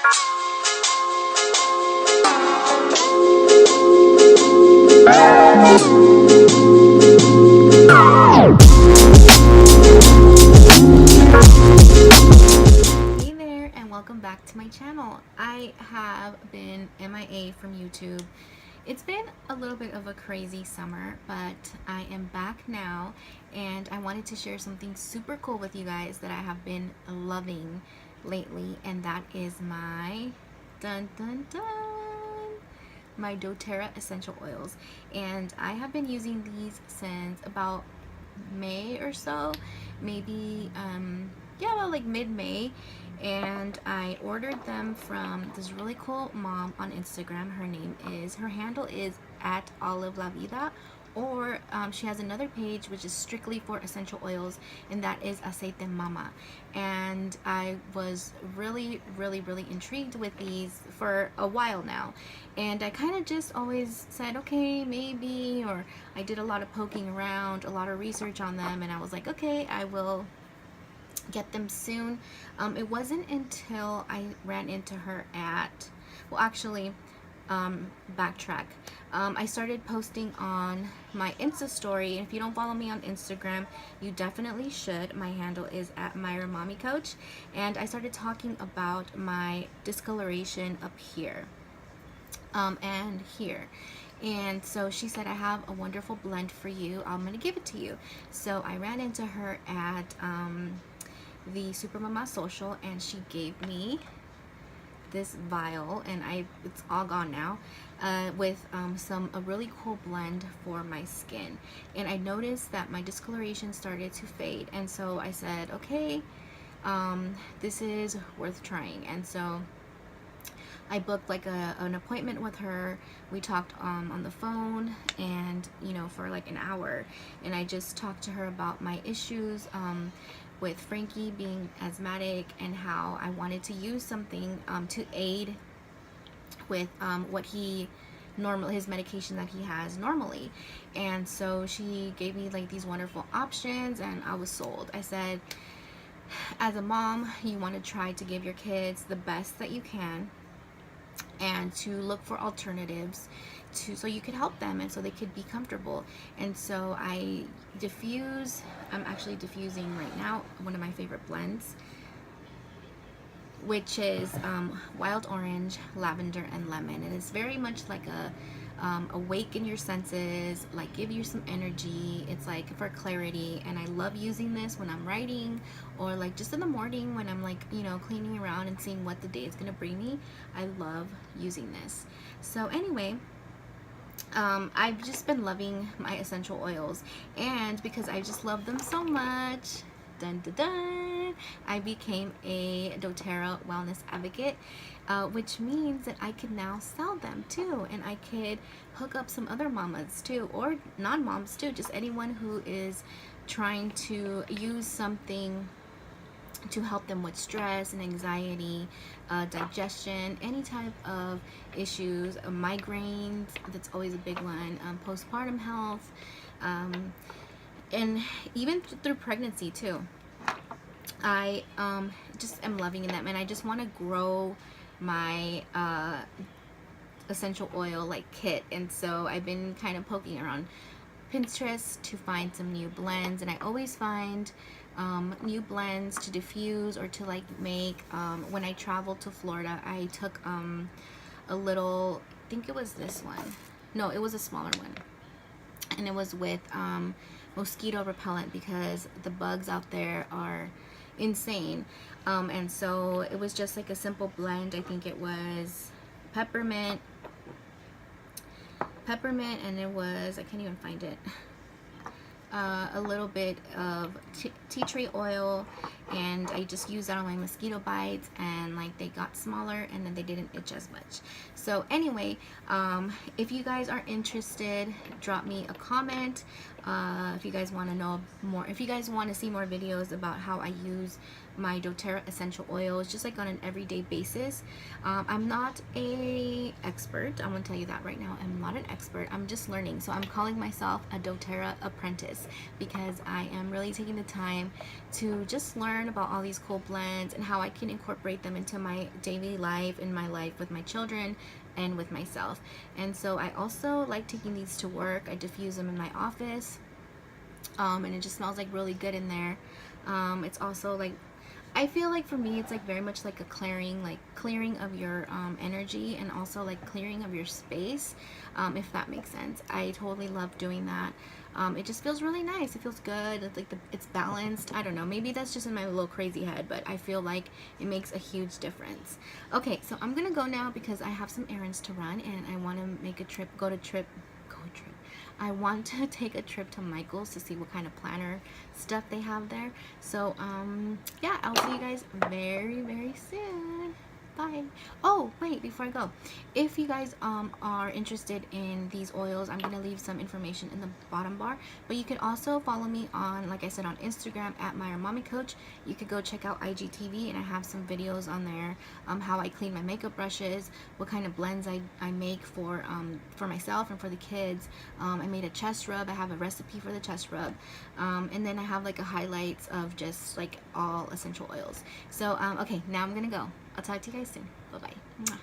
Hey there, and welcome back to my channel. I have been MIA from YouTube. It's been a little bit of a crazy summer, but I am back now, and I wanted to share something super cool with you guys that I have been loving lately, and that is my dun dun dun my doTERRA essential oils. And I have been using these since about May or so, maybe yeah, well, like mid-May. And I ordered them from this really cool mom on Instagram. Her handle is at Olive La Vida, or she has another page which is strictly for essential oils, and that is Aceite Mama. And I was really intrigued with these for a while now, and I kind of just always said, okay, maybe, or I did a lot of poking around, a lot of research on them, and I was like, okay, I will get them soon. It wasn't until I ran into her at, well, actually, backtrack. I started posting on my Insta story. If you don't follow me on Instagram, you definitely should. My handle is at Myra Mommy Coach, and I started talking about my discoloration up here and here. And so she said, I have a wonderful blend for you, I'm gonna give it to you. So I ran into her at the Supermama Social, and she gave me this vial, and it's all gone now, with a really cool blend for my skin. And I noticed that my discoloration started to fade, and so I said, okay, this is worth trying. And so I booked like an appointment with her. We talked on the phone, and for like an hour, and I just talked to her about my issues with Frankie being asthmatic, and how I wanted to use something to aid with what his medication that he has normally. And so she gave me like these wonderful options, and I was sold. I said, as a mom, you want to try to give your kids the best that you can, and to look for alternatives so you could help them, and so they could be comfortable. And so I'm actually diffusing right now one of my favorite blends, which is wild orange, lavender, and lemon. And it's very much like awaken your senses, like give you some energy. It's like for clarity, and I love using this when I'm writing, or like just in the morning when I'm like cleaning around and seeing what the day is gonna bring me. I love using this. So anyway, I've just been loving my essential oils, and because I just love them so much, dun dun dun, I became a doTERRA wellness advocate, which means that I can now sell them too, and I could hook up some other mamas too, or non-moms too, just anyone who is trying to use something to help them with stress and anxiety, digestion, any type of issues, migraines, that's always a big one, postpartum health, and even through pregnancy too. I just am loving them, and I just want to grow my essential oil like kit. And so I've been kind of poking around Pinterest to find some new blends, and I always find new blends to diffuse or to like make. When I traveled to Florida, I took a little, I think it was this one, no, it was a smaller one, and it was with mosquito repellent, because the bugs out there are insane. And so it was just like a simple blend. I think it was peppermint, and it was, I can't even find it, a little bit of tea tree oil, and I just used that on my mosquito bites, and like they got smaller, and then they didn't itch as much. So anyway, if you guys are interested, drop me a comment. If you guys want to know more, if you guys want to see more videos about how I use my doTERRA essential oils just like on an everyday basis. I'm not a expert, I'm gonna tell you that right now. I'm not an expert, I'm just learning. So I'm calling myself a doTERRA apprentice, because I am really taking the time to just learn learn about all these cool blends and how I can incorporate them into my daily life, in my life with my children and with myself. And so I also like taking these to work. I diffuse them in my office, and it just smells like really good in there. It's also like, I feel like for me it's like very much like a clearing of your energy, and also like clearing of your space, if that makes sense. I totally love doing that. It just feels really nice. It feels good. It's like it's balanced. I don't know, maybe that's just in my little crazy head, but I feel like it makes a huge difference. Okay, so I'm gonna go now because I have some errands to run, and I want to make a trip, I want to take a trip to Michael's to see what kind of planner stuff they have there. So yeah, I'll see you guys very, very soon. Bye. Oh wait, before I go, if you guys are interested in these oils, I'm gonna leave some information in the bottom bar, but you can also follow me on, like I said, on Instagram at Myra Mommy Coach. You could go check out IGTV, and I have some videos on there, how I clean my makeup brushes, what kind of blends I make for myself and for the kids. I made a chest rub. I have a recipe for the chest rub, and then I have like a highlights of just like all essential oils. So okay, now I'm gonna go. I'll talk to you guys soon. Bye bye.